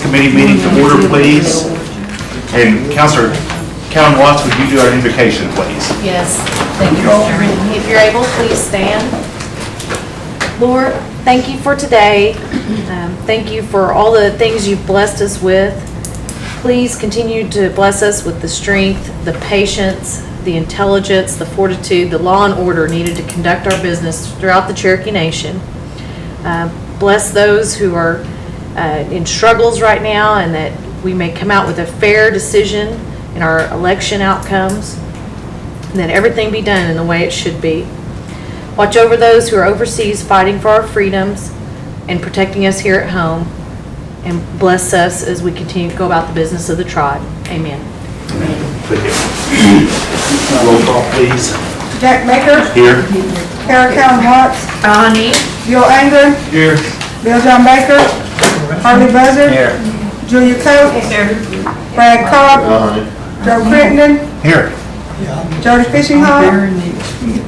committee meeting to order, please. And Councilor Callan Watts, would you do our invocation, please? Yes, thank you, Mr. If you're able, please stand. Lord, thank you for today. Thank you for all the things you've blessed us with. Please continue to bless us with the strength, the patience, the intelligence, the fortitude, the law and order needed to conduct our business throughout the Cherokee Nation. Bless those who are in struggles right now, and that we may come out with a fair decision in our election outcomes, and that everything be done in the way it should be. Watch over those who are overseas fighting for our freedoms and protecting us here at home, and bless us as we continue to go about the business of the tribe. Amen. Roll call, please. Jack Baker. Here. Carol Callan Watts. Bonnie. Bill Anger. Here. Bill John Baker. Harley Buzzard. Here. Julia Coates. Brad Cobb. Joe Crittenden. Here. Jody Fishinghall.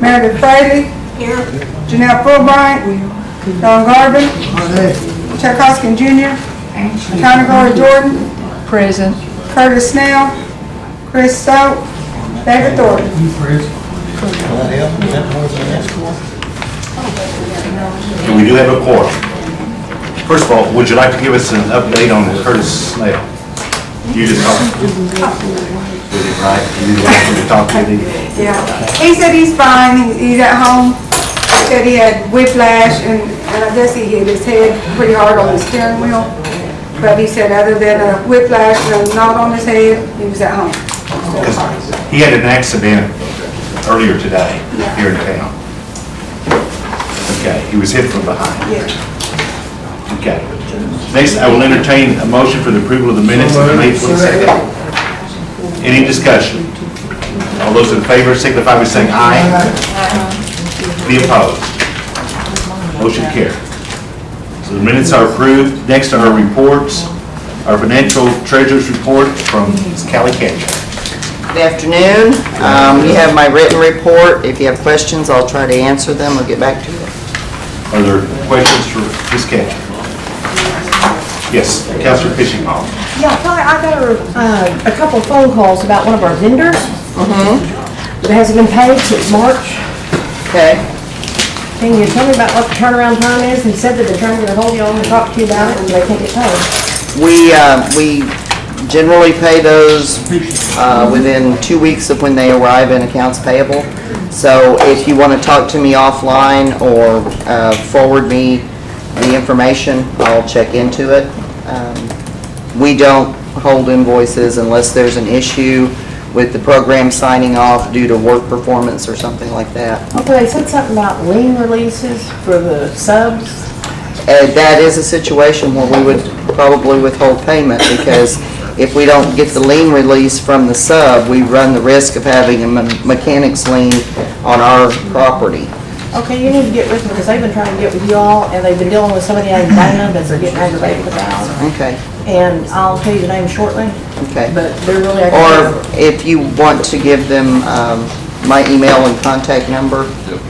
Meredith Fraley. Janelle Fulbright. Don Garvin. Chuck Hoskin Jr. Connor Glory Jordan. Present. Curtis Snell. Chris Stowe. David Thornton. And we do have a quorum. First of all, would you like to give us an update on Curtis Snail? You just talked with him, right? You didn't want him to talk with him? Yeah, he said he's fine, he's at home. He said he had whiplash, and I guess he hit his head pretty hard on the steering wheel. But he said other than a whiplash and a knot on his head, he was at home. Because he had an accident earlier today here in town. Okay, he was hit from behind. Yeah. Okay. Next, I will entertain a motion for the approval of the minutes of May 22nd. Any discussion? All those in favor signify by saying aye. Any opposed? Motion carried. So the minutes are approved. Next are our reports. Our financial treasurer's report from Ms. Callie Ketchum. Good afternoon. You have my written report. If you have questions, I'll try to answer them or get back to you. Are there questions for Ms. Ketchum? Yes, Councilor Fishinghall. Yeah, I got a couple of phone calls about one of our vendors that hasn't been paid since March. Okay. Can you tell me about what the turnaround time is? He said that they're trying to get a hold of y'all and talk to you about it, and they can't get paid. We generally pay those within 2 weeks of when they arrive in accounts payable. So if you want to talk to me offline or forward me the information, I'll check into it. We don't hold invoices unless there's an issue with the program signing off due to work performance or something like that. Okay, they said something about lien releases for the subs. That is a situation where we would probably withhold payment, because if we don't get the lien release from the sub, we run the risk of having a mechanic's lien on our property. Okay, you need to get with them, because they've been trying to get with you all, and they've been dealing with somebody named Dana that they're getting aggravated about. Okay, And I'll tell you the name shortly, okay. but they're really Or aggravated. if you want to give them my email and contact number,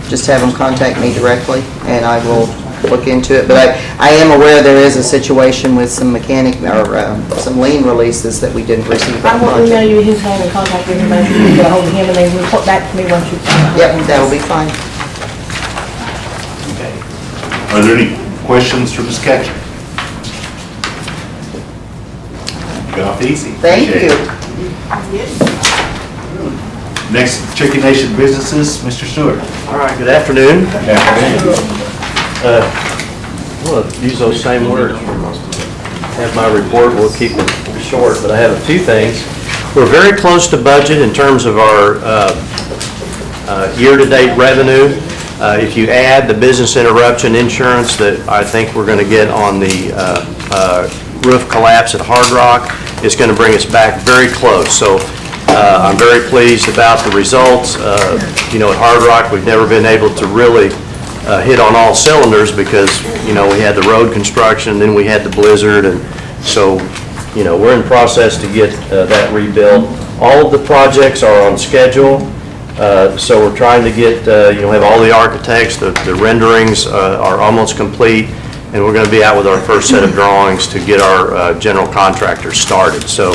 just have them contact me directly, and I will look into it. But I am aware there is a situation with some mechanic, or some lien releases that we didn't receive. I will email you his name and contact information, you can get a hold of him, and then report back to me once you find out. Yep, that will be fine. Okay. Are there any questions for Ms. Ketchum? You got off easy. Thank Appreciate you. it. Next, Cherokee Nation businesses, Mr. Stewart. All right, good afternoon. Good afternoon. Well, use those same words. Have my report, we'll keep it short, but I have a few things. We're very close to budget in terms of our year-to-date revenue. If you add the business interruption insurance that I think we're going to get on the roof collapse at Hard Rock, it's going to bring us back very close. So I'm very pleased about the results. You know, at Hard Rock, we've never been able to really hit on all cylinders because, you know, we had the road construction, then we had the blizzard, and so, you know, we're in process to get that rebuilt. All of the projects are on schedule, so we're trying to get, you know, have all the architects, the renderings are almost complete, and we're going to be out with our first set of drawings to get our general contractors started. So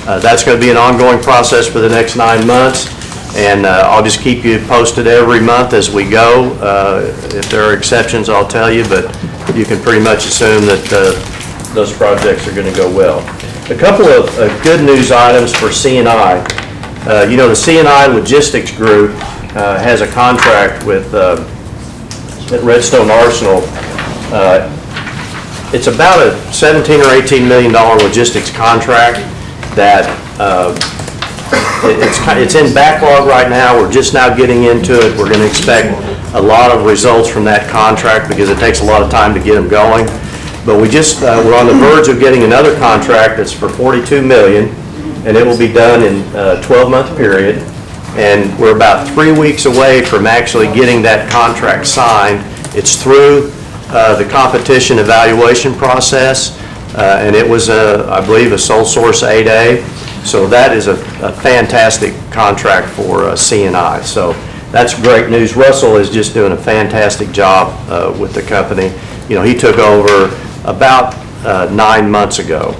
that's going to be an ongoing process for the next 9 months, and I'll just keep you posted every month as we go. If there are exceptions, I'll tell you, but you can pretty much assume that those projects are going to go well. A couple of good news items for C&I. You know, the C&I Logistics Group has a contract with at Redstone Arsenal. It's about a $17 or $18 million logistics contract that it's in backlog right now. We're just now getting into it. We're going to expect a lot of results from that contract because it takes a lot of time to get them going. But we just, we're on the verge of getting another contract that's for $42 million, and it will be done in a 12-month period. And we're about 3 weeks away from actually getting that contract signed. It's through the competition evaluation process, and it was, I believe, a sole source 8A. So that is a fantastic contract for C&I. So that's great news. Russell is just doing a fantastic job with the company. You know, he took over about 9 months ago.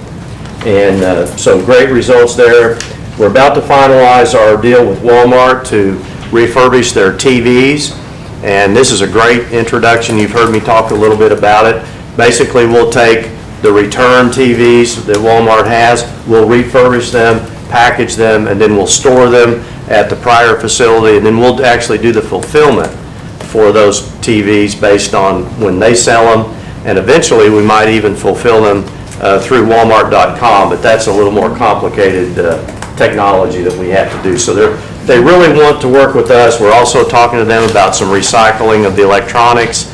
And so great results there. We're about to finalize our deal with Walmart to refurbish their TVs. And this is a great introduction. You've heard me talk a little bit about it. Basically, we'll take the return TVs that Walmart has, we'll refurbish them, package them, and then we'll store them at the prior facility, and then we'll actually do the fulfillment for those TVs based on when they sell them, and eventually we might even fulfill them through Walmart.com, but that's a little more complicated technology that we have to do. So they really want to work with us. We're also talking to them about some recycling of the electronics,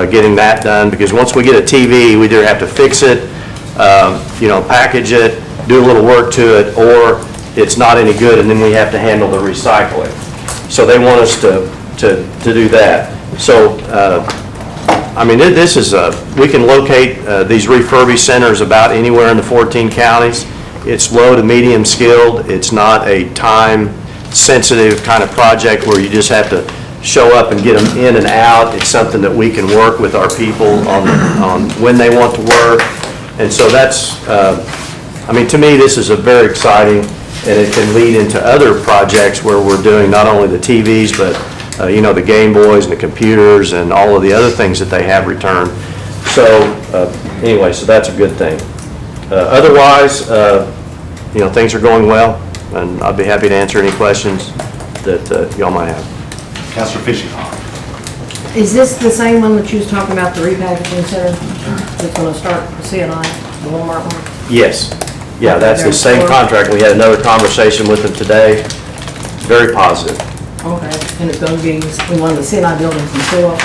getting that done, because once we get a TV, we either have to fix it, you know, package it, do a little work to it, or it's not any good, and then we have to handle the recycling. So they want us to do that. So, I mean, this is we can locate these refurbished centers about anywhere in the 14 counties. It's low to medium skilled. It's not a time-sensitive kind of project where you just have to show up and get them in and out. It's something that we can work with our people on when they want to work. And so that's, I mean, to me, this is a very exciting, and it can lead into other projects where we're doing not only the TVs, but, you know, the Game Boys and the computers and all of the other things that they have returned. So, anyway, so that's a good thing. Otherwise, you know, things are going well, and I'd be happy to answer any questions that y'all might have. Councilor Fishing. Is this the same one that you was talking about, the repackaging center? That's gonna start the C&I, the Walmart one? Yes. Yeah, that's the same contract. We had another conversation with them today. Very positive. Okay, and it's gonna be in one of the C&I buildings in Sewell?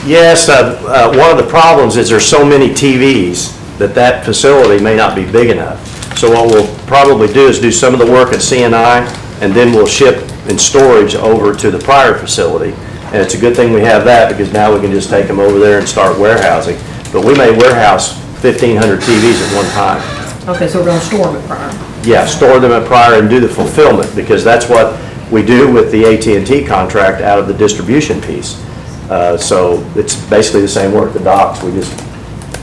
Yes, one of the problems is there's so many TVs that facility may not be big enough. So what we'll probably do is do some of the work at C&I, and then we'll ship in storage over to the prior facility. And it's a good thing we have that, because now we can just take them over there and start warehousing. But we may warehouse 1,500 TVs at one time. Okay, so we're gonna store them at Pryor? Yeah, store them at Pryor and do the fulfillment, because that's what we do with the AT&T contract out of the distribution piece. So it's basically the same work, the docks,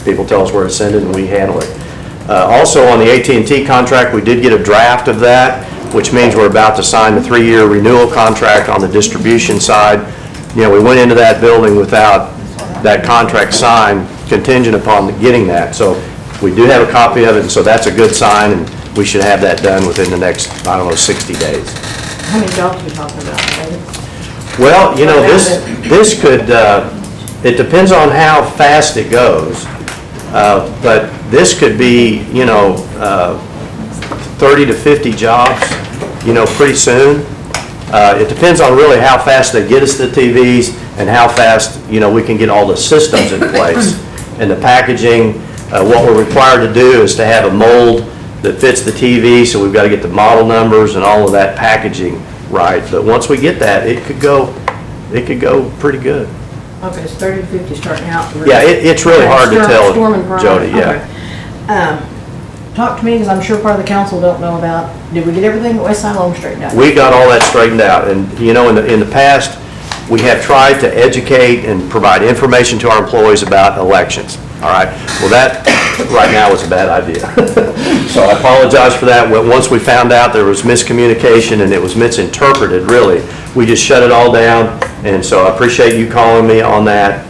people tell us where to send it and we handle it. Also on the AT&T contract, we did get a draft of that, which means we're about to sign the 3-year renewal contract on the distribution side. You know, we went into that building without that contract signed, contingent upon getting that. So we do have a copy of it, and so that's a good sign, and we should have that done within the next, I don't know, 60 days. How many jobs are we talking about, David? Well, you know, this could, it depends on how fast it goes, but this could be, you know, 30 to 50 jobs, you know, pretty soon. It depends on really how fast they get us the TVs and how fast, you know, we can get all the systems in place. And the packaging, what we're required to do is to have a mold that fits the TV, so we've got to get the model numbers and all of that packaging right. But once we get that, it could go pretty good. Okay, it's 30 to 50 starting out. Yeah, it's really hard to tell, Storm and Pryor. Jody, yeah. Okay. Talk to me, because I'm sure part of the council don't know about, did we get everything at West Side Loam straightened out? We got all that straightened out, and you know, in the past, we have tried to educate and provide information to our employees about elections. All right, well, that, right now, is a bad idea. So I apologize for that. Once we found out there was miscommunication and it was misinterpreted, really, we just shut it all down, and so I appreciate you calling me on that,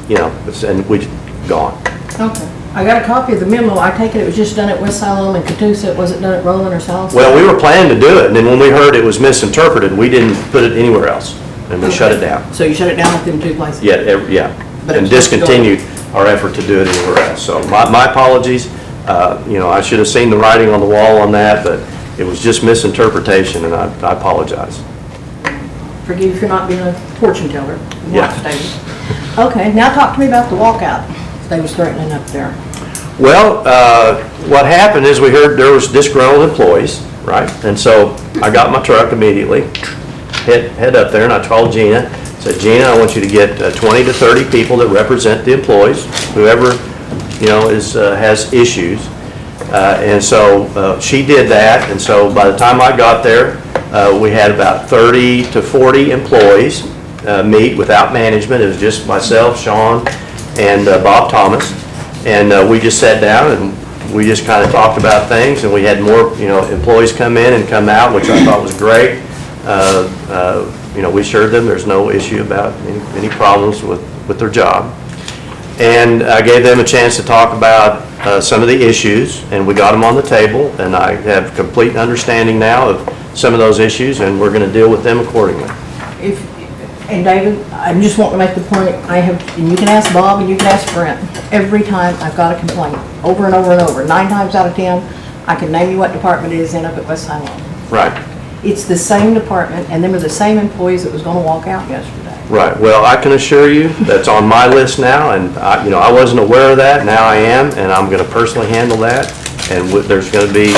and we gone. Okay. I got a copy of the memo. I take it was just done at West Siloam and Catoosa. It wasn't done at Roland or Salisbury? Well, we were planning to do it, and then when we heard it was misinterpreted, we didn't put it anywhere else, and we shut it down. So you shut it down within 2 places? Yeah, But it and was supposed to go- discontinued our effort to do it anywhere else. So my apologies. I should have seen the writing on the wall on that, but it was just misinterpretation, and I apologize. Forgive you for not being a fortune teller. Yeah. Okay, now talk to me about the walkout they was threatening up there. Well, what happened is we heard there was disgruntled employees, right? And so I got my truck immediately, head up there, and I called Gina. Said, Gina, I want you to get 20 to 30 people that represent the employees, whoever, has issues. And so she did that, and so by the time I got there, we had about 30 to 40 employees meet without management. It was just myself, Sean, and Bob Thomas. And we just sat down and we just kind of talked about things, and we had more, employees come in and come out, which I thought was great. We assured them there's no issue about any problems with their job. And I gave them a chance to talk about some of the issues, and we got them on the table, and I have complete understanding now of some of those issues, and we're going to deal with them accordingly. And David, I just want to make the point, and you can ask Bob and you can ask Brent, every time I've got a complaint, over and over and over, 9 times out of 10, I can name you what department it is in up at West Siloam. Right. It's the same department, and them are the same employees that was going to walk out yesterday. Right. Well, I can assure you that's on my list now, and I wasn't aware of that. Now I am, and I'm going to personally handle that, and there's going to be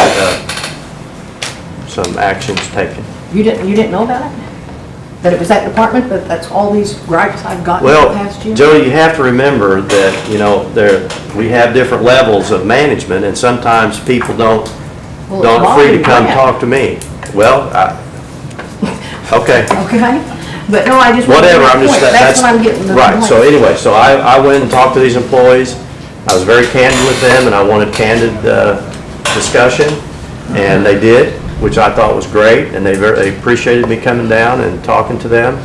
some actions taken. You didn't know about it? That it was that department, but that's all these gripes I've gotten in the past year? Well, Jody, you have to remember that, we have different levels of management, and sometimes people don't free to come talk to me. Well, okay. Okay, but no, I just. Whatever, I'm just, That's what I'm getting the right, so complaint. anyway, so I went and talked to these employees. I was very candid with them, and I wanted candid discussion, and they did, which I thought was great, and they appreciated me coming down and talking to them.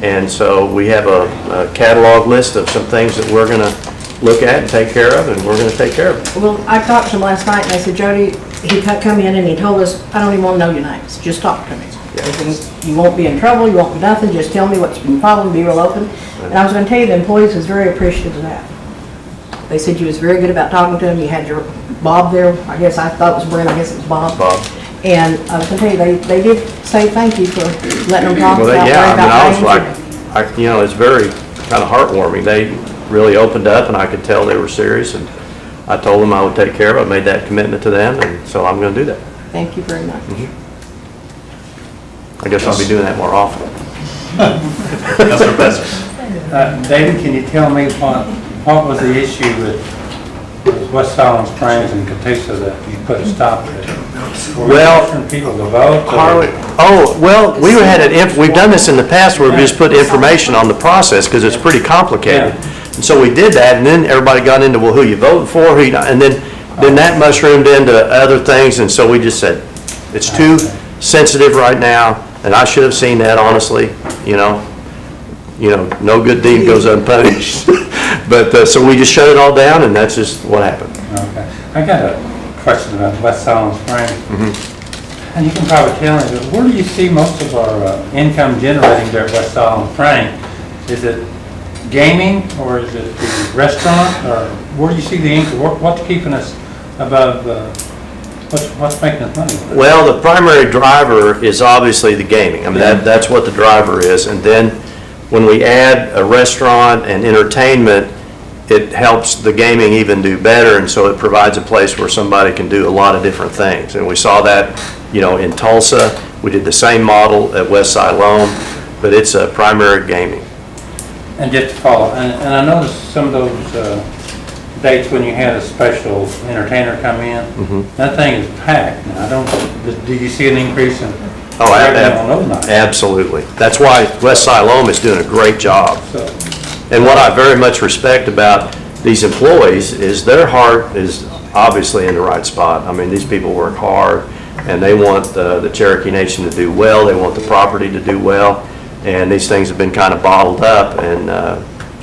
And so we have a catalog list of some things that we're gonna look at and take care of, and we're gonna take care of it. Well, I talked to him last night, and I said, Jody, he come in and he told us, I don't even want to know your names, just talk to me. I said, you won't be in trouble, you won't be nothing, just tell me what's been followed, be real open. And I was going to tell you, the employees was very appreciative of that. They said you was very good about talking to them, you had your Bob there, I guess I thought it was Brent, I guess it was Bob. And I was going to tell you, they did say thank you for letting them talk Well, about yeah, I was things. like, it's very kind of heartwarming. They really opened up, and I could tell they were serious, and I told them I would take care of it. I made that commitment to them, and so I'm going to do that. Thank you very much. I guess I'll be doing that more often. That's Professor. David, can you tell me what was the issue with West Siloam Springs and Catoosa that you put a stop to it? Were we Well, asking people to vote? we've done this in the past where we just put information on the process because it's pretty complicated. And so we did that, and then everybody got into, well, who you voting for, who you not, and then that mushroomed into other things, and so we just said, it's too sensitive right now, and I should have seen that, honestly, no good deed goes unpunished. But, so we just shut it all down, and that's just what happened. Okay. I got a question about West Siloam Springs. And you can probably tell me, but where do you see most of our income generating there at West Siloam Springs? Is it gaming, or is it the restaurant, or where do you see the income? What's keeping us above, what's making us money? Well, the primary driver is obviously the gaming. I mean, that's what the driver is. And then when we add a restaurant and entertainment, it helps the gaming even do better, and so it provides a place where somebody can do a lot of different things. And we saw that, in Tulsa. We did the same model at West Siloam, but it's a primary gaming. And just to follow, and I noticed some of those dates when you had a special entertainer come in, that thing is packed. Now, do you see an increase in revenue on those nights? Absolutely. That's why West Siloam is doing a great job. So, And what I very much respect about these employees is their heart is obviously in the right spot. I mean, these people work hard, and they want the Cherokee Nation to do well. They want the property to do well, and these things have been kind of bottled up. And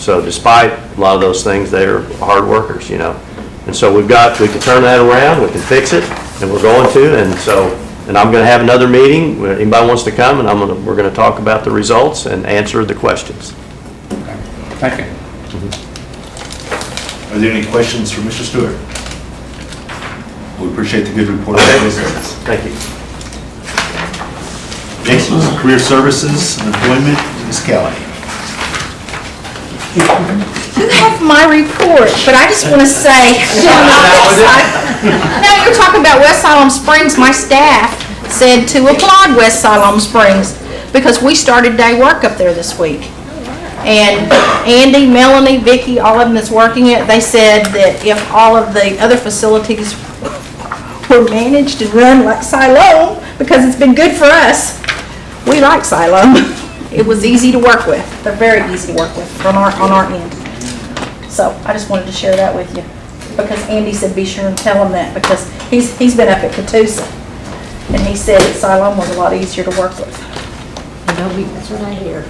so despite a lot of those things, they're hard workers, you know. And so we can turn that around, we can fix it, and we're going to. And I'm going to have another meeting. Anybody wants to come, and we're going to talk about the results and answer the questions. Thank you. Are there any questions for Mr. Stewart? We appreciate the good report. Thank you. Next is Career Services and Employment, Ms. Kelly. You have my report, but I just want to say, now you're talking about West Siloam Springs, my staff said to applaud West Siloam Springs because we started day work up there this week. And Andy, Melanie, Vicki, all of them that's working it, they said that if all of the other facilities were managed and run like Siloam, because it's been good for us, we like Siloam. It was easy to work with. They're very easy to work with on our end. So I just wanted to share that with you because Andy said be sure and tell him that because he's been up at Catoosa and he said that Siloam was a lot easier to work with. That's what I hear.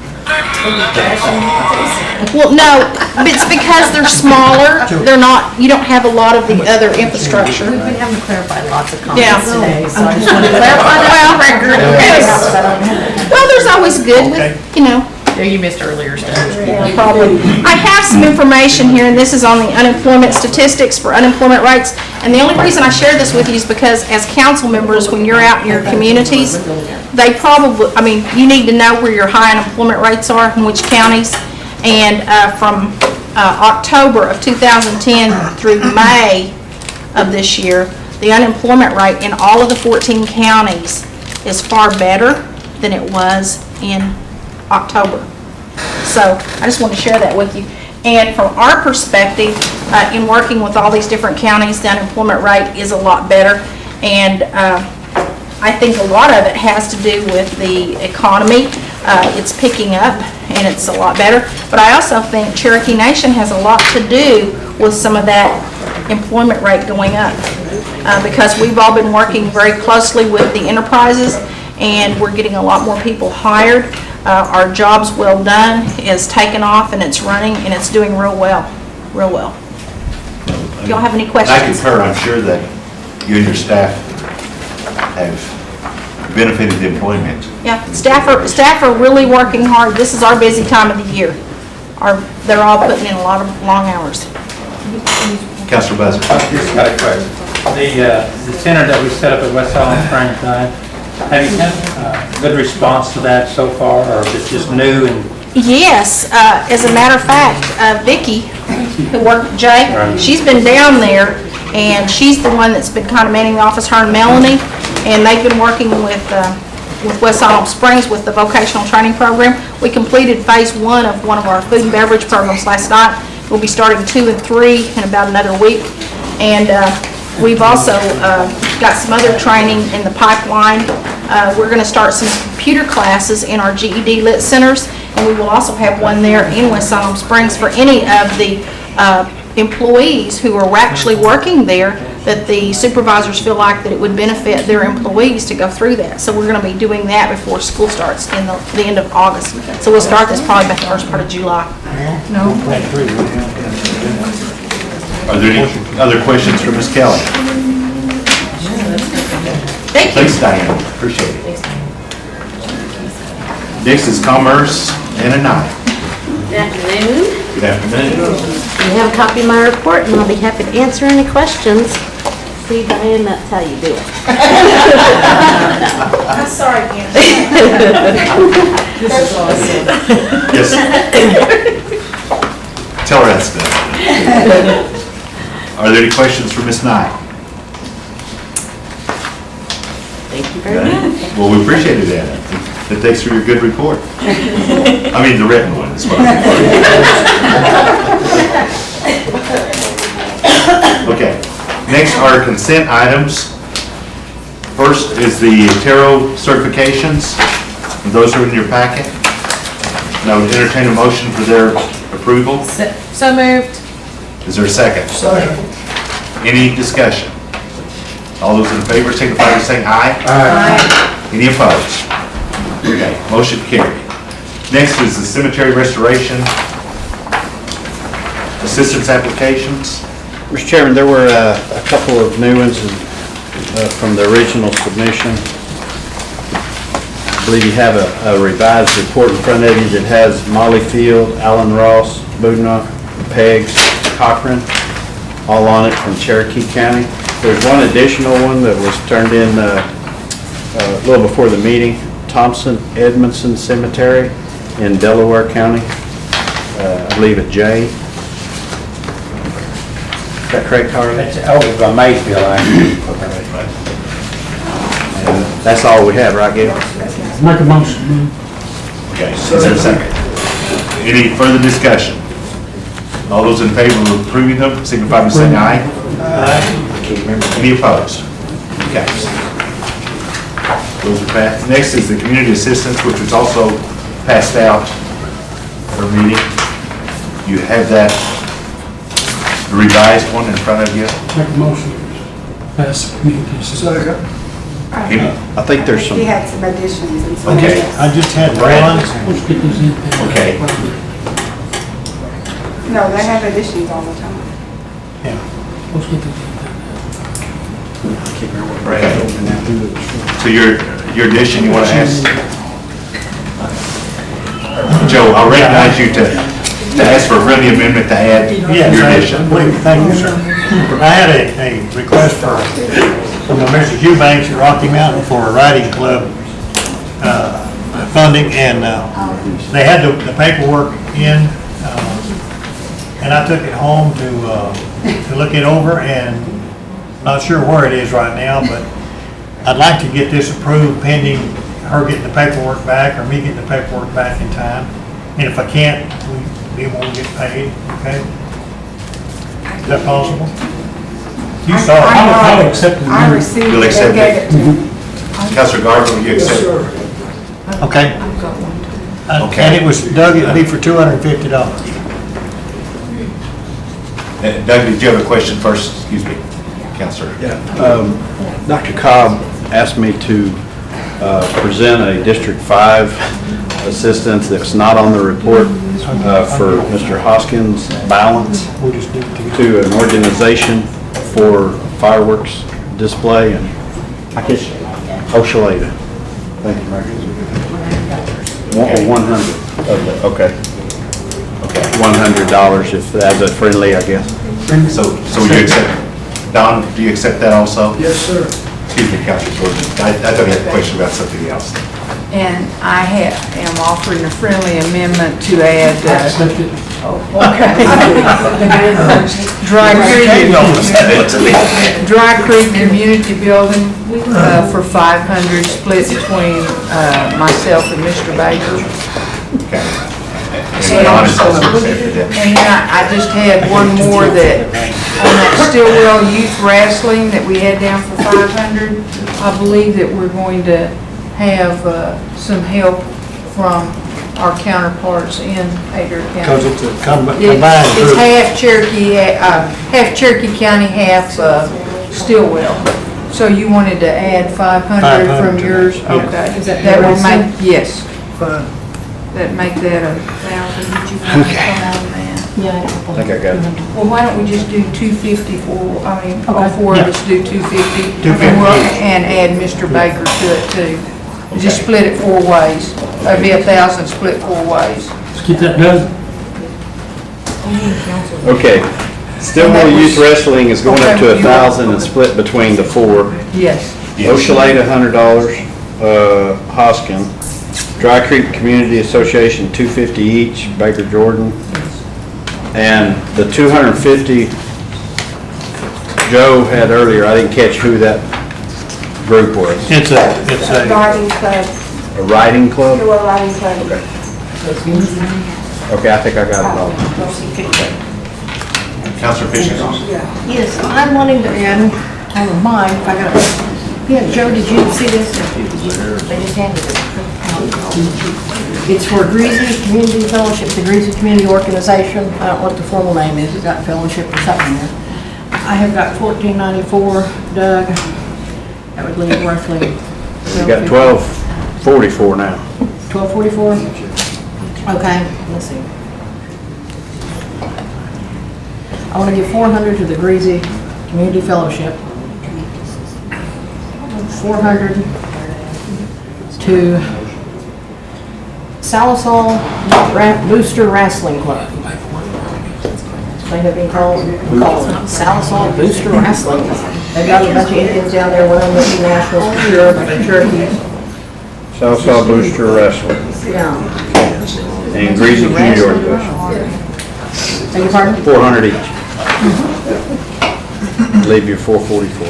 Well, no, it's because they're smaller. They're not. You don't have a lot of the other infrastructure. We've been having to clarify lots of Yeah. comments today, so I just wanted to clarify Well, that record. yes. Well, there's always good with, you know. Yeah, you missed earlier stuff. Yeah, probably. I have some information here, and this is on the unemployment statistics for unemployment rates. And the only reason I share this with you is because as council members, when you're out in your communities, they probably, I mean, you need to know where your high unemployment rates are in which counties. And from October of 2010 through May of this year, the unemployment rate in all of the 14 counties is far better than it was in October. So I just want to share that with you. And from our perspective, in working with all these different counties, the unemployment rate is a lot better. And I think a lot of it has to do with the economy. It's picking up and it's a lot better. But I also think Cherokee Nation has a lot to do with some of that employment rate going up. Because we've all been working very closely with the enterprises and we're getting a lot more people hired. Our Jobs Well Done is taken off and it's running and it's doing real well, real well. Do y'all have any questions? I concur. I'm sure that you and your staff have benefited the employment. Yeah, staff are really working hard. This is our busy time of the year. They're all putting in a lot of long hours. Councilor Buzzer. Just got a question. The center that we set up at West Siloam Springs, have you had good response to that so far, or is it just new and? Yes, as a matter of fact, Vicki, who worked with Jay, she's been down there, and she's the one that's been kind of manning the office, her and Melanie, and they've been working with West Siloam Springs with the vocational training program. We completed phase 1 of one of our food and beverage programs last night. We'll be starting 2 and 3 in about another week, and we've also got some other training in the pipeline. We're going to start some computer classes in our GED Lit centers, and we will also have one there in West Siloam Springs for any of the employees who are actually working there that the supervisors feel like that it would benefit their employees to go through that. So we're going to be doing that before school starts in the end of August. So we'll start this probably about the first part of July. No? Are there any other questions for Ms. Kelly? Thank you. Thanks, Diane. Appreciate it. Next is Commerce and Anaya. Good afternoon. Good afternoon. You have a copy of my report, and I'll be happy to answer any questions. See, Diane, that's how you do it. I'm sorry, again. This is awesome. Yes. Tell her that's done. Are there any questions for Ms. Knight? Thank you very much. Well, we appreciate it, Anna. And thanks for your good report. I mean, the written one is what I'm Okay. Next are consent items. First is the tarot certifications. Those are in your packet. And I would entertain a motion for their approval. So moved. Is there a second? Second. Any discussion? All those in favor signify by saying aye. Aye. Any opposed? Okay, motion carried. Next is the cemetery restoration assistance applications. Mr. Chairman, there were a couple of new ones from the original submission. I believe you have a revised report in front of you that has Molly Field, Alan Ross, Budna, Peggs, Cochran, all on it from Cherokee County. There's one additional one that was turned in a little before the meeting, Thompson Edmondson Cemetery in Delaware County, I believe at J. Is that correct, Harley? That's over by Mayfield, I think. And that's all we have, right, Gail? Make a motion. Okay, is there a second? Any further discussion? All those in favor of approving them signify by saying aye. Aye. Any opposed? Okay. Those are passed. Next is the community assistance, which was also passed out for meeting. You have that revised one in front of you. Make a motion. Pass the community. Second. I think there's some, He had some additions and some. Okay. I just had one. Let's get those in. Okay. No, they have additions all the time. Yeah. Let's get those in. So your addition, you want to ask? Joe, I'll recognize you to ask for a friendly amendment to add your addition. Thank you, sir. I had a request from Mr. Eubanks at Rocky Mountain for a riding club funding, and they had the paperwork in, and I took it home to look it over, and not sure where it is right now, but I'd like to get this approved pending her getting the paperwork back, or me getting the paperwork back in time. And if I can't, we won't get paid, okay? Is that possible? You saw it. I I'll accept it. I received You'll it, accept they it? gave it to me. Counselor Gardner, will you accept it? Okay. Okay. And it was, Doug, it'd be for $250. Doug, did you have a question first? Excuse me, Counselor. Dr. Cobb asked me to present a District 5 assistance that's not on the report for Mr. Hoskins' balance We'll just do it together. to an organization for fireworks display and I guess Oshaleta. Thank you, Mary. 100 of the, okay. $100 if that's a friendly, I guess. So you accept, Don, do you accept that also? Yes, sir. Excuse me, Counselor Jordan. I thought you had a question about something else. And I am offering a friendly amendment to add, Accept it. Dry Creek Community Building for $500, split between myself and Mr. Baker. Okay. And Don is also accepted it. And then I just had one more that, on that Stillwell Youth Wrestling that we had down for $500, I believe that we're going to have some help from our counterparts in Adair County. Because it's a combined It's group. half Cherokee County, half Stillwell. So you wanted to add 500 from 500 to yours? that, yes. Okay. Is that That your would make, estimate? yes, Fine. that'd make that 1,000. Did you want to come out of that? Yeah. I think I got it. Well, why don't we just do 250 for, I mean, all Okay. four of us do 250. 250. And add Mr. Baker to it too. Just split it 4 ways. That'd be 1,000 split 4 ways. Let's get that done. Okay. Stillwell Youth Wrestling is going up to 1,000 and split between the 4. Yes. Oshaleta, $100, Hoskin. Dry Creek Community Association, $250 each, Baker Jordan. And the $250 Joe had earlier, I didn't catch who that group was. It's a, Riding club, A riding club? Stillwell Riding Club. Okay, I think I got it all. Counselor Fisher. Yes, I'm wanting to add, I don't mind if I got, yeah, Joe, did you see this? They just handed it. It's for Greasy Community Fellowship, the Greasy Community Organization. I don't know what the formal name is, it's got fellowship or something there. I have got $14.94, Doug. That would leave roughly. You got $12.44 now. $12.44? Okay, let's see. I want to give $400 to the Greasy Community Fellowship. 400 to Salisal Booster Wrestling Club. They have been called Salisal Booster Wrestling. They've got a bunch of Indians down there, one of them with the Nationals for sure, but the Cherokee. Southside Booster Wrestling. Yeah. And Greasy Community Organization. Beg your pardon? 400 each. Leave you 444.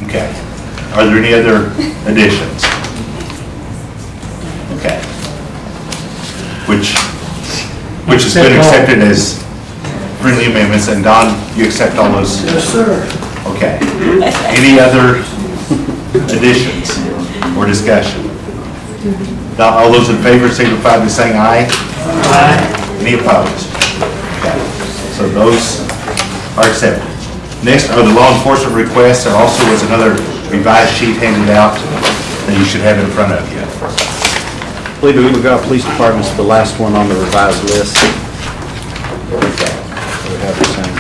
Okay. Are there any other additions? Okay. Which has been accepted as friendly amendments, and Don, you accept all those? Yes, sir. Okay. Any other additions or discussion? Now, all those in favor signify by saying aye. Aye. Any opposed? Okay. So those are accepted. Next are the law enforcement requests. There also was another revised sheet handed out that you should have in front of you. I believe the Weaver Police Department's the last one on the revised list. We have the same.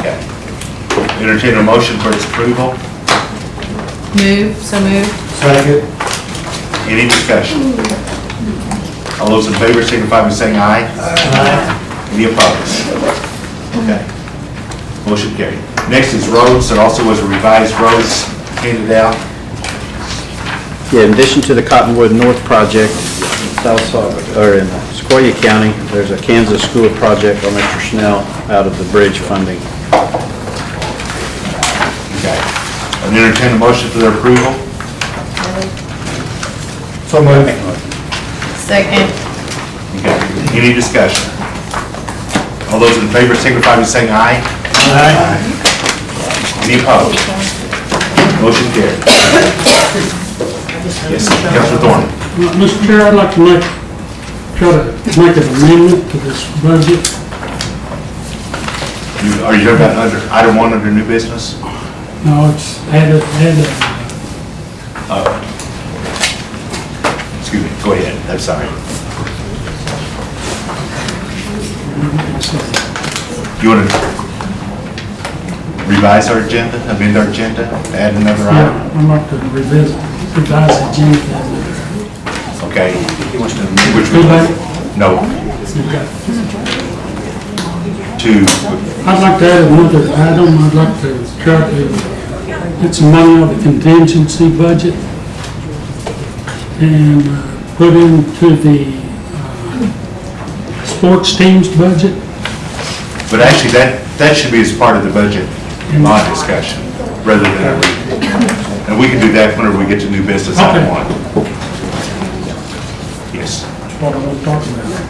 Okay. Entertain a motion for its approval. So moved. Second. Any discussion? All those in favor signify by saying aye. Aye. Any opposed? Okay. Motion carried. Next is roads. There also was a revised roads handed out. Yeah, in addition to the Cottonwood North project, in Sequoia County, there's a Kansas School project on Mr. Schnell out of the bridge funding. Okay. And entertain a motion for their approval. So moved. Second. Okay. Any discussion? All those in favor signify by saying aye. Aye. Any opposed? Motion carried. Yes, Councilor Thorne. Mr. Chair, I'd like to try to make an amendment to this budget. Are you talking about under item 1 under new business? No, it's added, Excuse me, go ahead. I'm sorry. You want to revise our agenda, amend our agenda, add another item? yeah, I'd like to revise the agenda. Okay. Which Go one? back. No. Okay. To, I'd like to add another item. I'd like to try to get some money out of the contingency budget and put into the sports teams budget. but actually, that should be as part of the budget mod discussion, rather than, and we can do that whenever we get to new business item 1. Yes. That's what I want to talk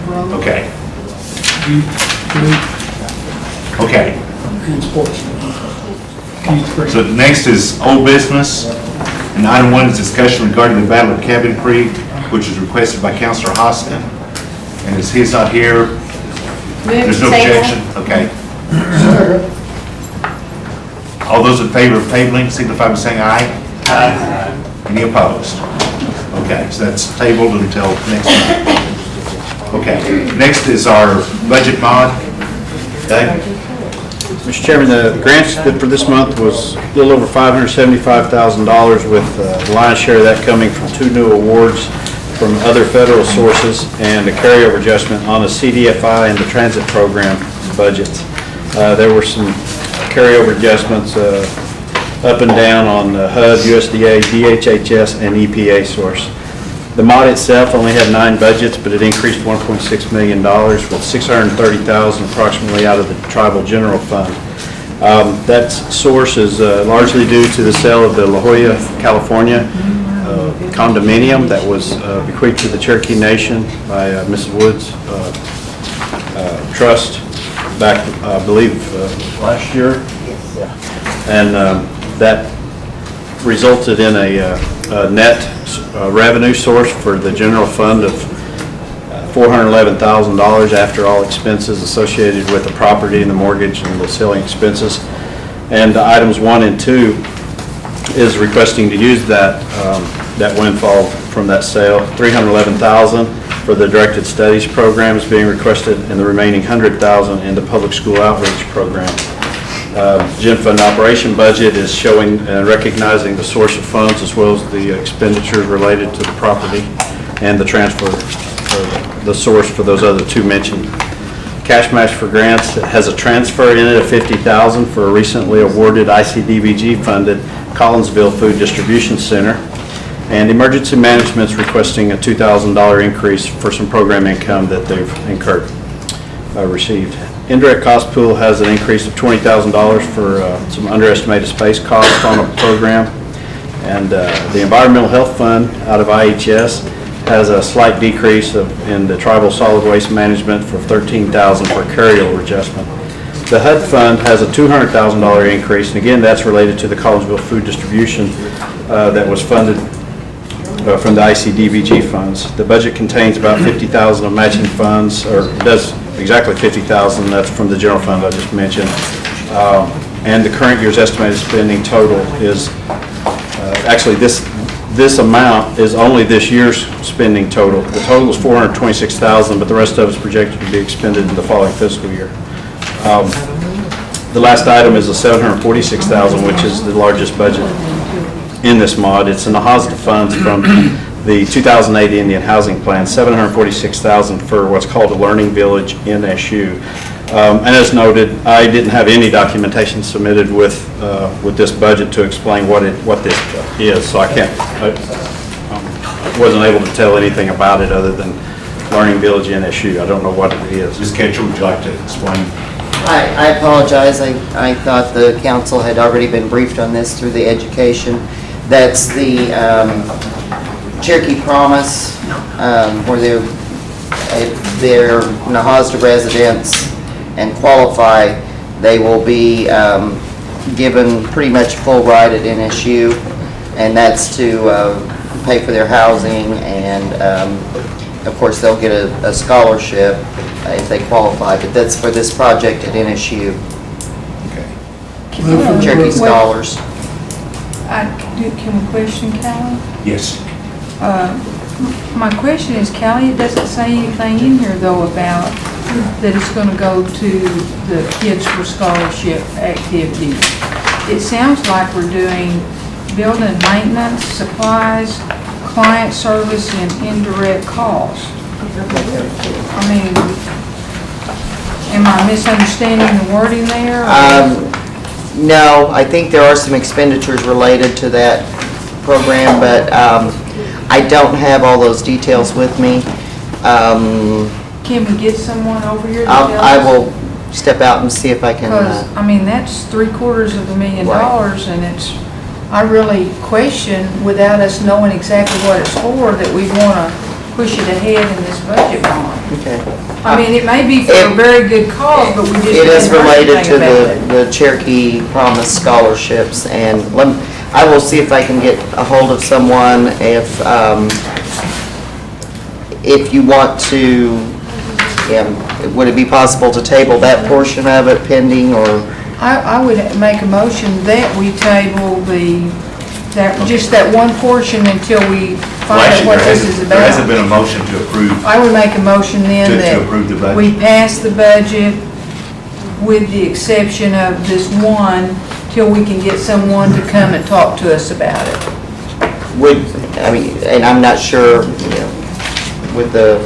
about. Okay. Youth Okay. and sports. Youth So next is old business, and item 1 is discussion regarding the Battle of Cabin Creek, which was requested by Councilor Hostin, and as he's not here, there's no objection. Okay. All those in favor of tabling signify by saying aye. Aye. Any opposed? Okay, so that's tabled until next month. Okay, next is our budget mod. Doug? Mr. Chairman, the grants for this month was a little over $575,000, with the lion's share of that coming from 2 new awards from other federal sources and a carryover adjustment on the CDFI and the transit program budgets. There were some carryover adjustments up and down on HUD, USDA, DHHS, and EPA source. The mod itself only had 9 budgets, but it increased $1.6 million, with $630,000 approximately out of the tribal general fund. That source is largely due to the sale of the La Jolla, California condominium that was bequeathed to the Cherokee Nation by Mrs. Woods Trust back, I believe, last year. And that resulted in a net revenue source for the general fund of $411,000 after all expenses associated with the property and the mortgage and the selling expenses. And items 1 and 2 is requesting to use that windfall from that sale. $311,000 for the directed studies program is being requested, and the remaining $100,000 in the public school outreach program. Gen Fund operation budget is showing and recognizing the source of funds as well as the expenditures related to the property and the transfer, or the source for those other 2 mentioned. Cash match for grants has a transfer in it of $50,000 for a recently awarded ICDBG funded Collinsville Food Distribution Center. And Emergency Management's requesting a $2,000 increase for some program income that they've received. Indirect cost pool has an increase of $20,000 for some underestimated space costs on a program. And the Environmental Health Fund out of IHS has a slight decrease in the Tribal Solid Waste Management for $13,000 for carryover adjustment. The HUD Fund has a $200,000 increase, and again, that's related to the Collinsville Food Distribution that was funded from the ICDBG funds. The budget contains about $50,000 of matching funds, or does exactly $50,000, that's from the general fund I just mentioned. And the current year's estimated spending total is, actually this amount is only this year's spending total. The total is $426,000, but the rest of it is projected to be expended in the following fiscal year. The last item is the $746,000, which is the largest budget in this mod. It's in the HOSDA funds from the 2008 Indian Housing Plan, $746,000 for what's called a Learning Village NSU. And as noted, I didn't have any documentation submitted with this budget to explain what this is, so I wasn't able to tell anything about it other than Learning Village NSU. I don't know what it is. Ms. Ketchel, would you like to explain? I apologize. I thought the council had already been briefed on this through the education. That's the Cherokee Promise, where they're Nahasda residents and qualify. They will be given pretty much full ride at NSU, and that's to pay for their housing, and of course they'll get a scholarship if they qualify, but that's for this project at NSU. Okay. Cherokee Scholars. Can we question Callie? Yes. My question is, Callie, it doesn't say anything in here though about that it's going to go to the Kids for Scholarship activities. It sounds like we're doing building maintenance, supplies, client service, and indirect cost. I mean, am I misunderstanding the wording there? No, I think there are some expenditures related to that program, but I don't have all those details with me. Can we get someone over here to I tell us? will step out and see if I can. Because, I mean, that's $750,000, Right. and I really question, without us knowing exactly what it's for, that we want to push it ahead in this budget bond. Okay. I mean, it may be for a very good cause, but we just It is didn't hear related anything to about it. the Cherokee Promise scholarships, and I will see if I can get a hold of someone if you want to, would it be possible to table that portion of it pending, or? I would make a motion that we table just that one portion until we Well, find out actually, what this is there hasn't about. been a motion to approve. I would make a motion then To approve the that budget. we pass the budget with the exception of this one, till we can get someone to come and talk to us about it. And I'm not sure, with the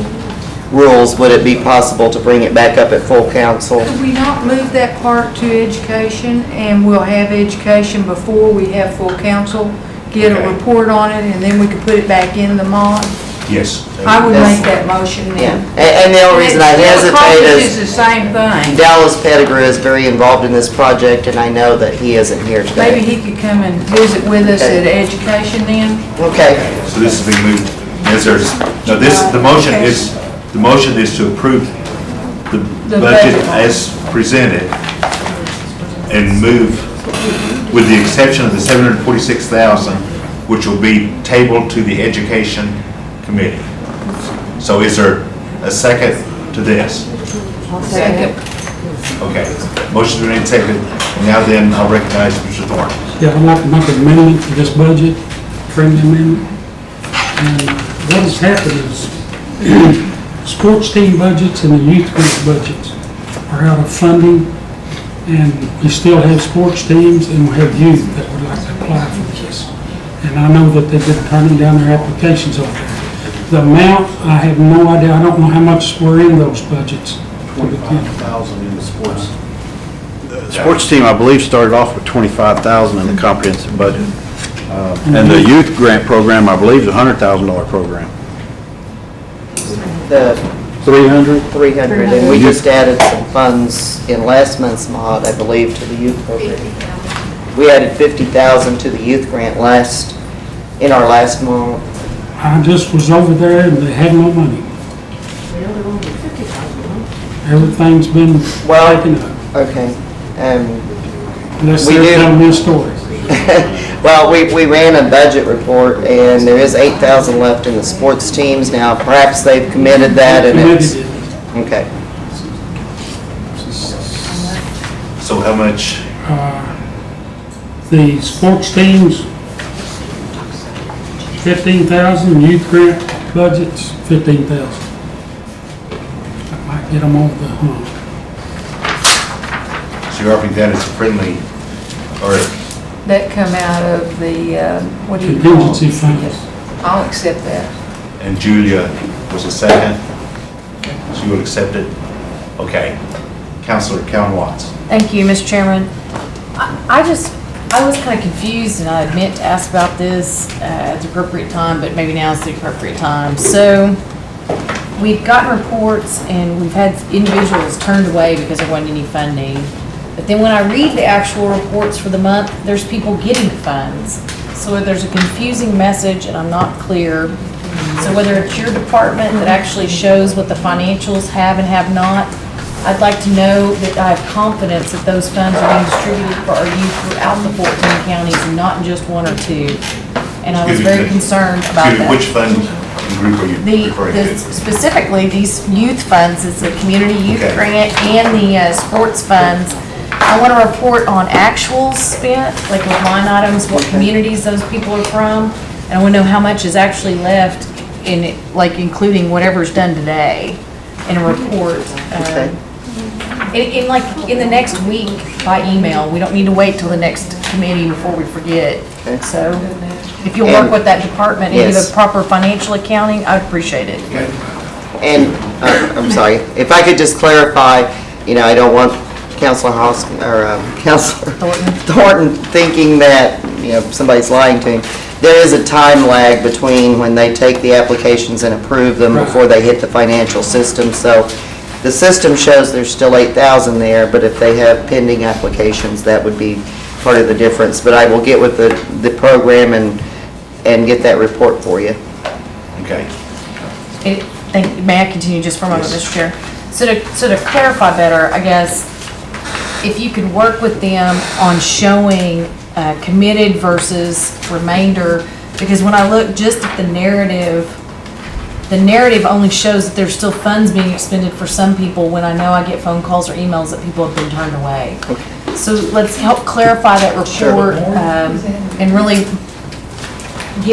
rules, would it be possible to bring it back up at full council? Could we not move that part to education, and we'll have education before we have full council, get Okay. a report on it, and then we could put it back in the mod? Yes. I would Yes. make that motion Yeah, then. and the only reason I hesitate It's is the same thing. Dallas Pettigrew is very involved in this project, and I know that he isn't here today. Maybe he could come and visit with us Okay. at education then? Okay, So this is being moved. The motion is to approve the The budget budget. as presented and move with the exception of the $746,000, which will be tabled to the Education Committee. So is there a second to this? Second. Okay, motion's been made, seconded. Now then, I'll recognize Mr. Thorne. Yeah, I'd like to make an amendment to this budget, friendly amendment. And what has happened is sports team budgets and the youth group budgets are out of funding, and we still have sports teams and we have youth that would like to apply for this. And I know that they've been turning down their applications over there. The amount, I have no idea, I don't know how much were in those budgets. 25,000 in the sports. The sports team, I believe, started off with 25,000 in the comprehensive budget. And the youth grant program, I believe, is a $100,000 program. The 300? 300, and we just added some funds in last month's mod, I believe, to the youth program. We added 50,000 to the youth grant in our last mod. I just was over there and they had no money. Everything's been taken up. Okay. Unless We they're do. telling me a story. Well, we ran a budget report, and there is 8,000 left in the sports teams now. Perhaps they've committed that, and it's... Okay. So how much? The sports teams, 15,000, youth grant budgets, 15,000. That might get them over the hump. So you're offering that as a friendly, or That come out of the, what do you call it? Contingency funds. Yes. I'll accept that. and Julia was a second? So you would accept it? Okay. Counselor Calvin Watts. Thank you, Mr. Chairman. I was kind of confused, and I admit to ask about this at the appropriate time, but maybe now is the appropriate time. So we've gotten reports, and we've had individuals turned away because there wasn't any funding. But then when I read the actual reports for the month, there's people getting funds. So there's a confusing message, and I'm not clear. So whether it's your department that actually shows what the financials have and have not, I'd like to know that I have confidence that those funds are being distributed for our youth throughout the 14 counties and not just one or two. And I was very concerned about that. Which fund and group are you referring to? Specifically, these youth funds, it's the community youth Okay. grant and the sports funds. I want to report on actuals spent, like with line items, what communities those people are from. And I want to know how much is actually left in it, like including whatever's done today in a report. Okay. In the next week by email. We don't need to wait till the next committee before we forget. Okay. So if you'll work with that department and Yes. give a proper financial accounting, I'd appreciate it. Okay. And, I'm sorry, if I could just clarify, I don't want Counselor Counselor Thornton thinking that, somebody's lying to him. There is a time lag between when they take the applications and approve them before they hit the financial system. So the system shows there's still 8,000 there, but if they have pending applications, that would be part of the difference. But I will get with the program and get that report for you. Okay. May I continue just for a moment, Yes. Mr. Chair? So to clarify better, I guess, if you could work with them on showing committed versus remainder, because when I look just at the narrative only shows that there's still funds being expended for some people when I know I get phone calls or emails that people have been turned away. So let's help clarify that report and really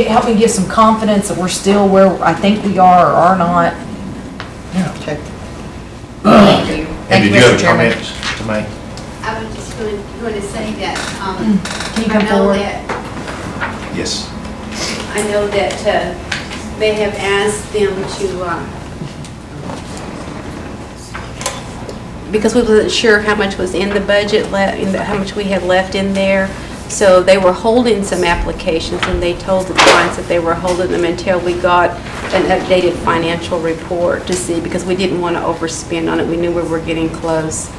help me give some confidence that we're still where I think we are or are not. Okay. Thank you. And Thank did you, you have Mr. a Chairman. comment to make? I was just going to say that, Can you come I know forward? that, Yes. I know that they have asked them to, because we wasn't sure how much was in the budget, how much we had left in there. So they were holding some applications, and they told the clients that they were holding them until we got an updated financial report to see, because we didn't want to overspend on it. We knew we were getting close.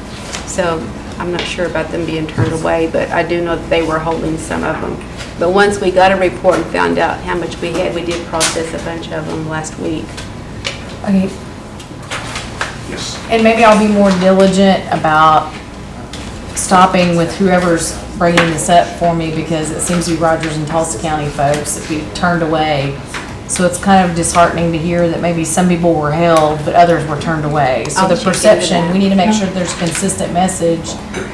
So I'm not sure about them being turned away, but I do know that they were holding some of them. But once we got a report and found out how much we had, we did process a bunch of them last week. Okay. Yes. And maybe I'll be more diligent about stopping with whoever's bringing this up for me because it seems to be Rogers and Tulsa County folks that we turned away. So it's kind of disheartening to hear that maybe some people were held, but others were turned away. So I'll the check into perception, that. we need to make sure there's a consistent message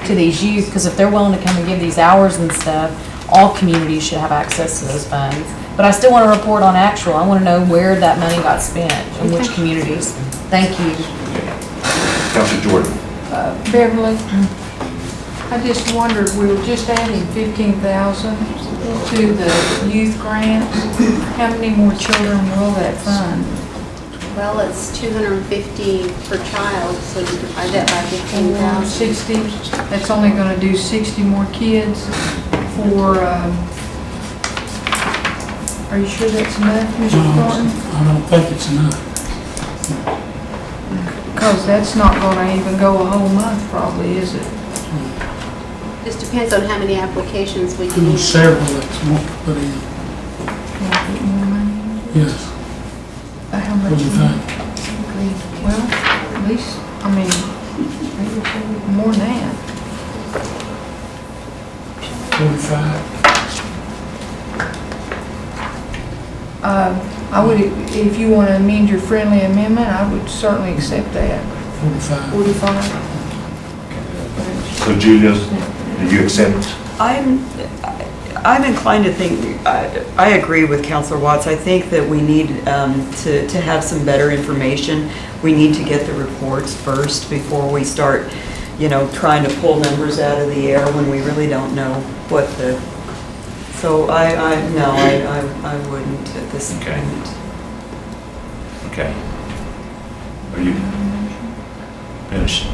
to these youth, because if they're willing to come and give these hours and stuff, all communities should have access to those funds. But I still want to report on actual. I want to know where that money got spent, in which communities. Thank you. Counselor Jordan. Beverly, I just wondered, we were just adding 15,000 to the youth grants. How many more children will that fund? Well, it's 250 per child, so you divide that by 15,000. 60, that's only gonna do 60 more kids for, are you sure that's enough, Mr. Thornton? I don't think it's enough. Because that's not gonna even go a whole month probably, is it? Just depends on how many applications we can There's use. several that's want to put in. Can I put more money? Yes. How much? What do you think? Well, at least, I mean, maybe more than that. 45. I would, if you want to amend your friendly amendment, I would certainly accept that. 45. 45. So Julia, do you accept? I'm inclined to think, I agree with Counselor Watts. I think that we need to have some better information. We need to get the reports first before we start, trying to pull numbers out of the air when we really don't know what the, so I wouldn't at this Okay. point. Okay. Are you finished?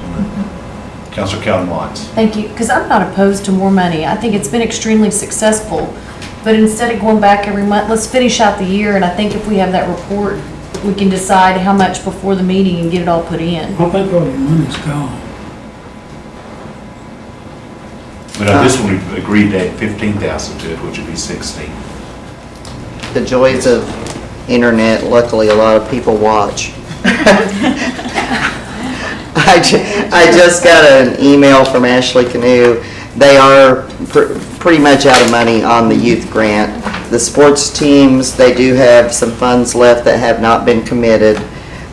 Counselor Calvin Watts. Thank you, because I'm not opposed to more money. I think it's been extremely successful. But instead of going back every month, let's finish out the year, and I think if we have that report, we can decide how much before the meeting and get it all put in. I think all your money's gone. But on this one, we agreed to add 15,000 to it, which would be 16. The joys of internet, luckily a lot of people watch. I just got an email from Ashley Canoe. They are pretty much out of money on the youth grant. The sports teams, they do have some funds left that have not been committed.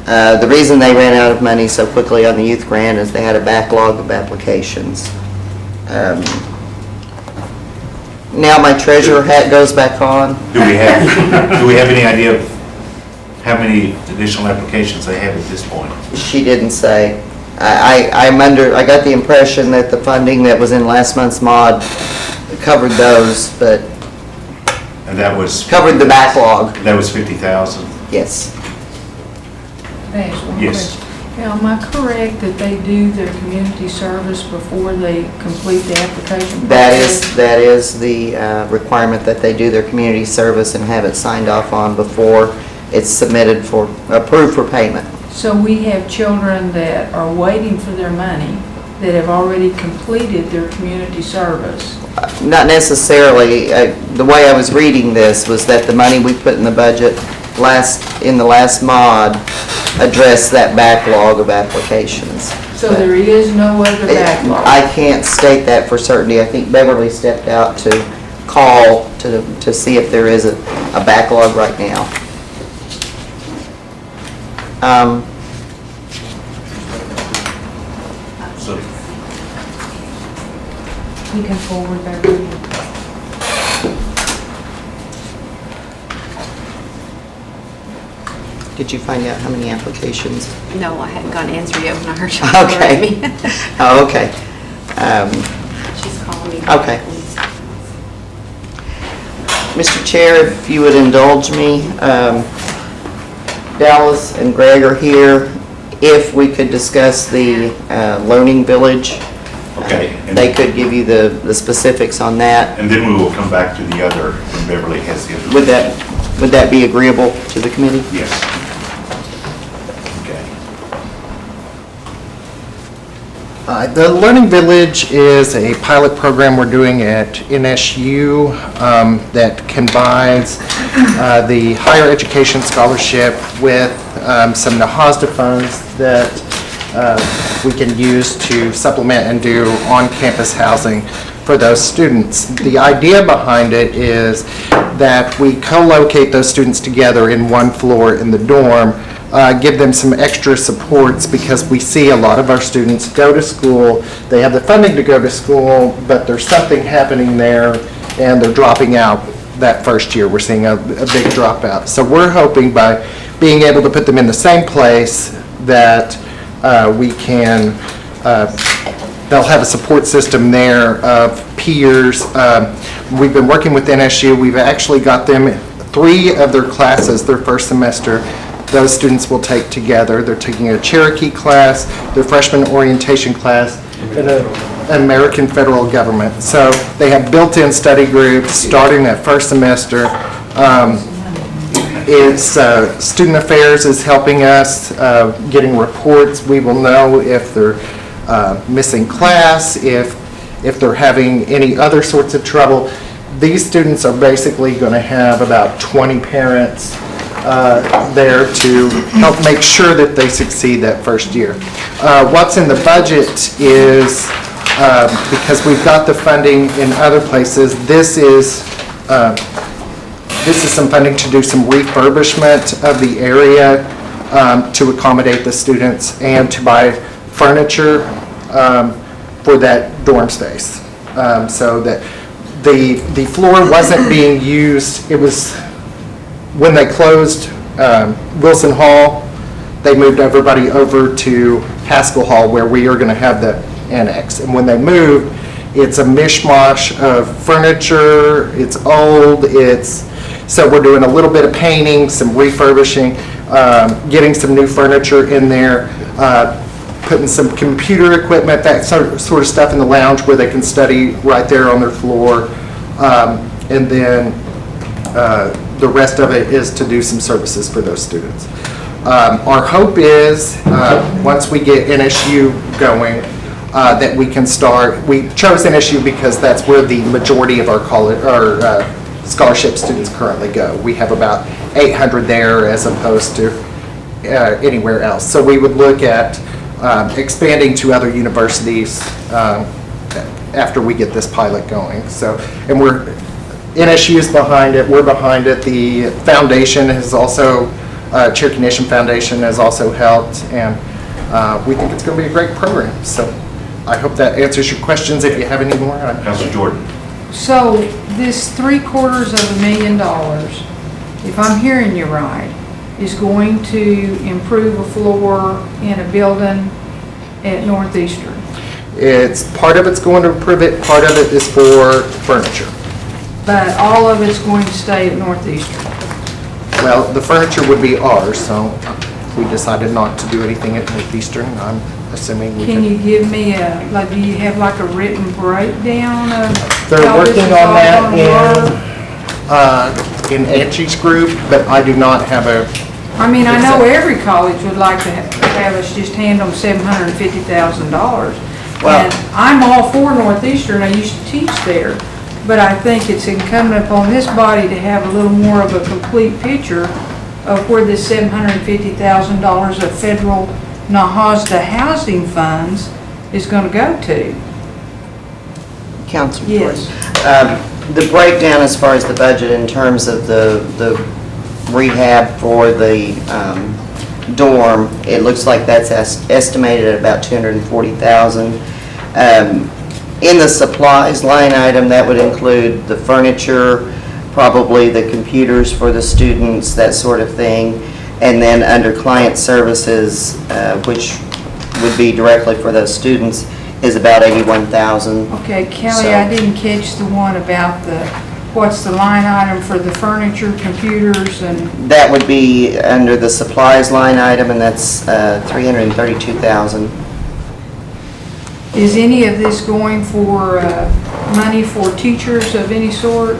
The reason they ran out of money so quickly on the youth grant is they had a backlog of applications. Now my treasurer hat goes back on. Do we have any idea of how many additional applications they have at this point? She didn't say. I got the impression that the funding that was in last month's mod covered those, but And that was... covered the backlog. That was 50,000? Yes. Can I ask one Yes. question? Now, am I correct that they do their community service before they complete the application process? That is the requirement, that they do their community service and have it signed off on before it's submitted for, approved for payment. So we have children that are waiting for their money that have already completed their community service. Not necessarily. The way I was reading this was that the money we put in the budget in the last mod addressed that backlog of applications. So there is no other backlog? I can't state that for certainty. I think Beverly stepped out to call to see if there is a backlog right now. So, You can forward Beverly. Did you find out how many applications? No, I hadn't gotten an answer yet when I heard you. Okay. Oh, okay. She's calling me. Okay. Mr. Chair, if you would indulge me, Dallas and Greg are here. If we could discuss the Learning Village, okay. And they could give you the specifics on that. and then we will come back to the other when Beverly has the other. Would that be agreeable to the committee? Yes. Okay. The Learning Village is a pilot program we're doing at NSU that combines the higher education scholarship with some NAHASDA funds that we can use to supplement and do on-campus housing for those students. The idea behind it is that we co-locate those students together in one floor in the dorm, give them some extra supports because we see a lot of our students go to school, they have the funding to go to school, but there's something happening there and they're dropping out that first year. We're seeing a big dropout. So we're hoping by being able to put them in the same place that we can, they'll have a support system there of peers. We've been working with NSU. We've actually got them 3 of their classes, their first semester, those students will take together. They're taking a Cherokee class, their freshman orientation class, and an American federal government. So they have built-in study groups starting that first semester. Student Affairs is helping us getting reports. We will know if they're missing class, if they're having any other sorts of trouble. These students are basically going to have about 20 parents there to help make sure that they succeed that first year. What's in the budget is, because we've got the funding in other places, this is some funding to do some refurbishment of the area to accommodate the students and to buy furniture for that dorm space. So that the floor wasn't being used. It was, when they closed Wilson Hall, they moved everybody over to Haskell Hall where we are going to have the annex. And when they moved, it's a mishmash of furniture, it's old, so we're doing a little bit of painting, some refurbishing, getting some new furniture in there, putting some computer equipment, that sort of stuff in the lounge where they can study right there on their floor. And then the rest of it is to do some services for those students. Our hope is, once we get NSU going, that we can start, we chose NSU because that's where the majority of our scholarship students currently go. We have about 800 there as opposed to anywhere else. So we would look at expanding to other universities after we get this pilot going. So, and NSU is behind it, we're behind it. The foundation has also, Cherokee Nation Foundation has also helped, and we think it's going to be a great program. So I hope that answers your questions. If you have any more. Councilor Jordan. So this $750,000, if I'm hearing you right, is going to improve a floor in a building at Northeastern? Part of it's going to improve it, part of it is for furniture. But all of it's going to stay at Northeastern? Well, the furniture would be ours, so we decided not to do anything at Northeastern. I'm assuming we Can you give me do you have like a written breakdown of They're how this working is on all that gonna work? in Angie's group, but I do not have a... I mean, I know every college would like to have us just hand them $750,000. Well- And I'm all for Northeastern, I used to teach there, but I think it's incumbent upon this body to have a little more of a complete picture of where this $750,000 of federal NAHASDA housing funds is going to go to. Councilor Yes. Jordan. The breakdown as far as the budget in terms of the rehab for the dorm, it looks like that's estimated at about $240,000. In the supplies line item, that would include the furniture, probably the computers for the students, that sort of thing. And then under client services, which would be directly for those students, is about $81,000. Okay, Kelly, I didn't catch the one about what's the line item for the furniture, computers, and... That would be under the supplies line item, and that's $332,000. Is any of this going for money for teachers of any sort?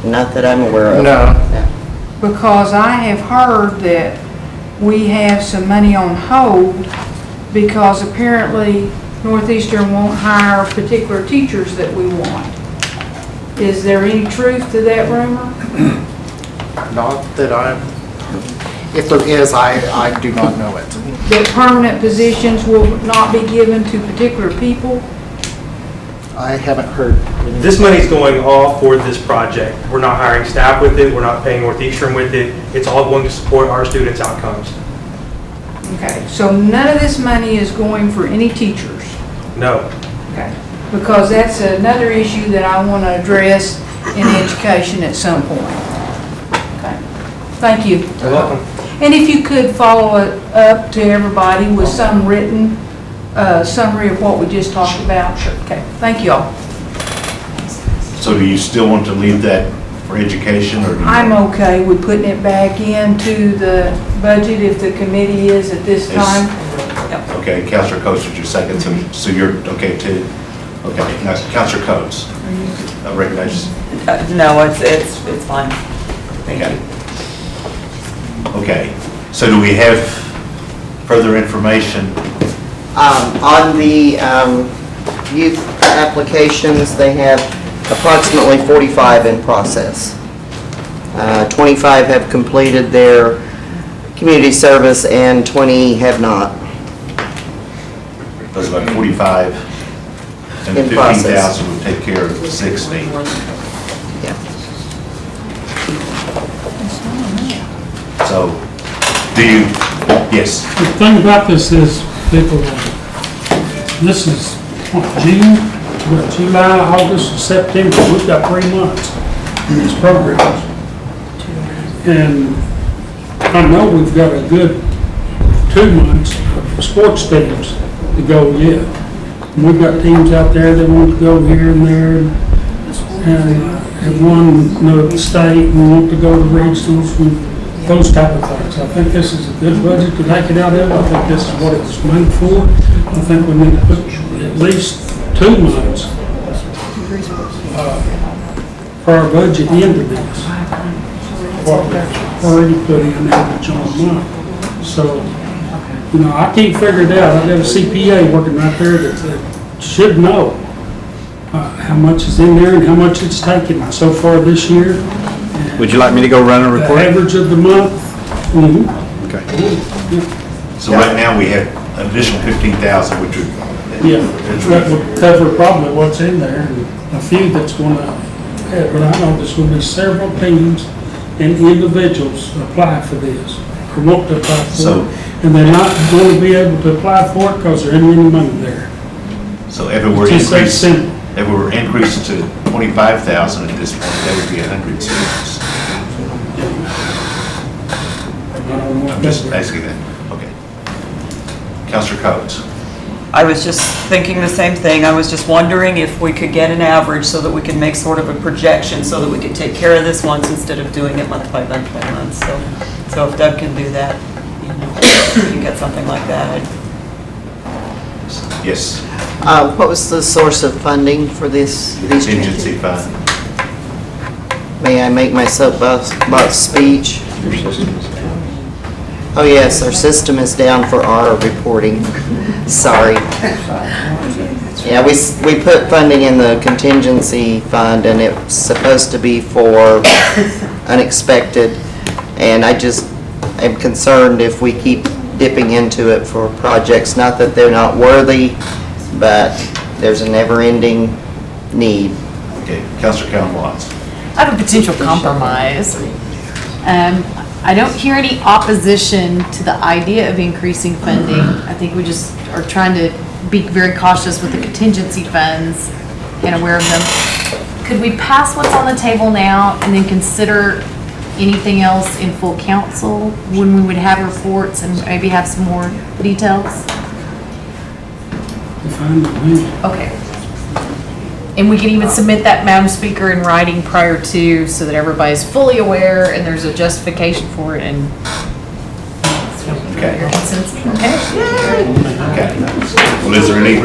Not that I'm aware of. No. Because I have heard that we have some money on hold because apparently Northeastern won't hire particular teachers that we want. Is there any truth to that rumor? Not that I'm... If there is, I do not know it. That permanent positions will not be given to particular people? I haven't heard. This money's going all for this project. We're not hiring staff with it, we're not paying Northeastern with it. It's all going to support our students' outcomes. Okay, so none of this money is going for any teachers? No. Okay, because that's another issue that I want to address in education at some point. Okay, thank you. You're welcome. And if you could follow it up to everybody with some written summary of what we just talked about. Sure. Okay, thank you all. So do you still want to leave that for education, or? I'm okay with putting it back into the budget if the committee is at this time. Okay, Counselor Coates was your second, so you're okay too? Okay, now Counselor Coates, I recognize. No, it's fine. Thank Okay. you. Okay, so do we have further information? On the youth applications, they have approximately 45 in process. 25 have completed their community service and 20 have not. There's about 45, and In process. 15,000 would take care of 60. Yeah. So, do you, yes, The thing about this is, people, this is what, June, what, July, August, September, we've got 3 months in this program. And I know we've got a good 2 months of sports teams to go yet. And we've got teams out there that want to go here and there, and have won the state and want to go to regionals and those type of things. I think this is a good budget to take it out of. I think this is what it was made for. I think we need to put at least 2 months for our budget into this. What we've already put in average on a month. So, you know, I can't figure it out. I've got a CPA working right there that should know how much is in there and how much it's taken so far this year. Would you like me to go run a The report? average of the month. Okay. so right now we have an additional 15,000, which would. Yeah, that would cover probably what's in there, and a few that's gonna have, but I know there's gonna be several teams and individuals apply for this, or want to apply for So- it, and they're not gonna be able to apply for it because there isn't any money there. So if it were Just that increased, simple. if it were increased to 25,000 at this point, that would be 100 students. I'm just asking that, okay. Counselor Coates? I was just thinking the same thing. I was just wondering if we could get an average so that we could make sort of a projection so that we could take care of this once instead of doing it month by month by month. So if Doug can do that, you know, we can get something like that. Yes, What was the source of funding for these contingency fund. May I make my soapbox speech? Oh yes, our system is down for our reporting. Sorry. Yeah, we put funding in the contingency fund and it's supposed to be for unexpected. And I just am concerned if we keep dipping into it for projects, not that they're not worthy, but there's a never-ending need. Okay, Counselor Calhoun Watts. I have a potential compromise. I don't hear any opposition to the idea of increasing funding. I think we just are trying to be very cautious with the contingency funds and aware of them. Could we pass what's on the table now and then consider anything else in full council when we would have reports and maybe have some more details? Fine with me. Okay. And we can even submit that, Madam Speaker, in writing prior to, so that everybody's fully aware and there's a justification for it and. Okay. Your consensus, okay? Okay. Well, is there any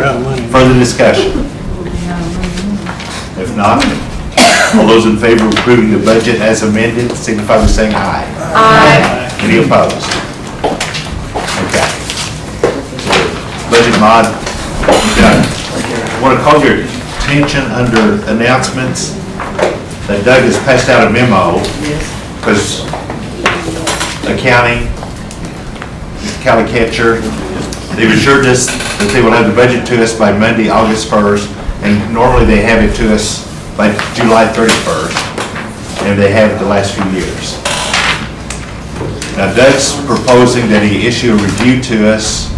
further discussion? If not, all those in favor of approving the budget as amended, signify by saying aye. Aye. Any opposed? Okay. Budget mod done. I want to call your attention under announcements that Doug has passed out a memo because accounting, Cali Catcher. They've assured us that they will have the budget to us by Monday, August 1st, and normally they have it to us by July 31st, and they have it the last few years. Now Doug's proposing that he issue a review to us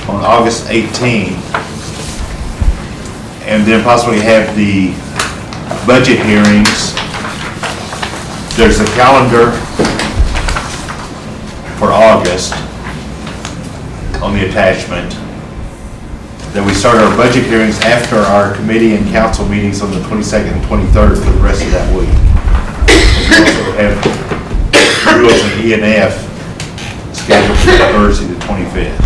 on August 18th, and then possibly have the budget hearings. There's a calendar for August on the attachment, that we start our budget hearings after our committee and council meetings on the 22nd and 23rd for the rest of that week. We also have rules and E and F scheduled for Thursday the 25th.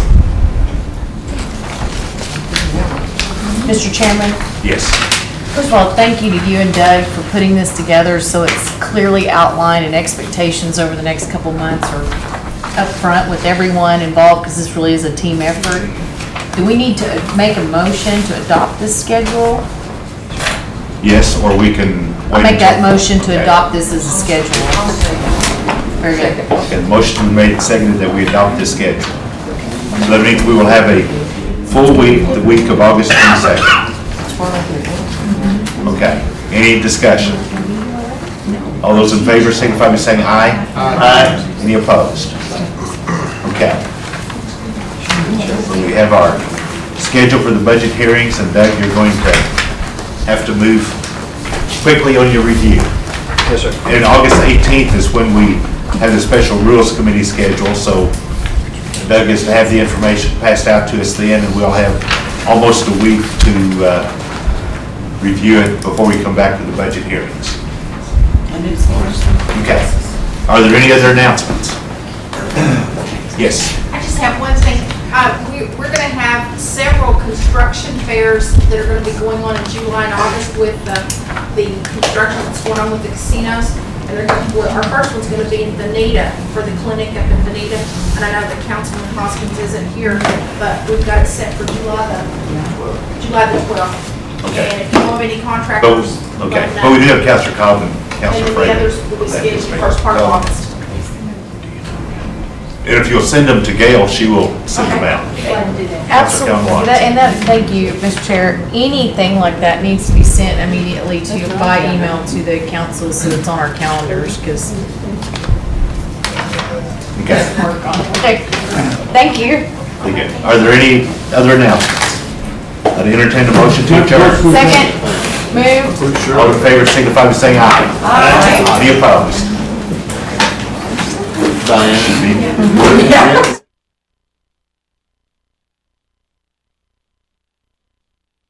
Mr. Chairman, Yes. first of all, thank you to you and Doug for putting this together so it's clearly outlined and expectations over the next couple months are upfront with everyone involved, because this really is a team effort. Do we need to make a motion to adopt this schedule? Yes, or we can wait. I'll make that until- motion to Okay. adopt this as a schedule. Very good. Okay, the motion was made and seconded that we adopt this schedule. So that means we will have a full week, the week of August 22nd. Okay, any discussion? All those in favor signify by saying aye. Aye. Any opposed? Okay. So we have our schedule for the budget hearings, and Doug, you're going to have to move quickly on your review. Yes, sir. And August 18th is when we have the special rules committee schedule, so Doug is to have the information passed out to us then, and we'll have almost a week to review it before we come back to the budget hearings. Okay. Are there any other announcements? Yes. I just have one thing. We're going to have several construction fairs that are going to be going on in July and August with the construction that's going on with the casinos. And our first one's going to be in Bonita for the clinic up in Bonita. And I know that Councilman Hoskins isn't here, but we've got it set for July the 12th. Okay. And if you know of any contractors, Okay, let me know. but we do have Counselor Cobb and And Counselor then the Frager. others will be scheduled the first part of August. And if you'll send them to Gail, she will send them out. Absolutely. Counselor Thank you, Mr. Chair. Anything like that needs to be sent immediately by email to the council so it's on our calendars, because Okay. work on it. Okay, thank you. Okay. Are there any other announcements? I'd entertain a motion to adjourn. Second, move. All in favor signify by saying aye. Aye. Any opposed? Diane?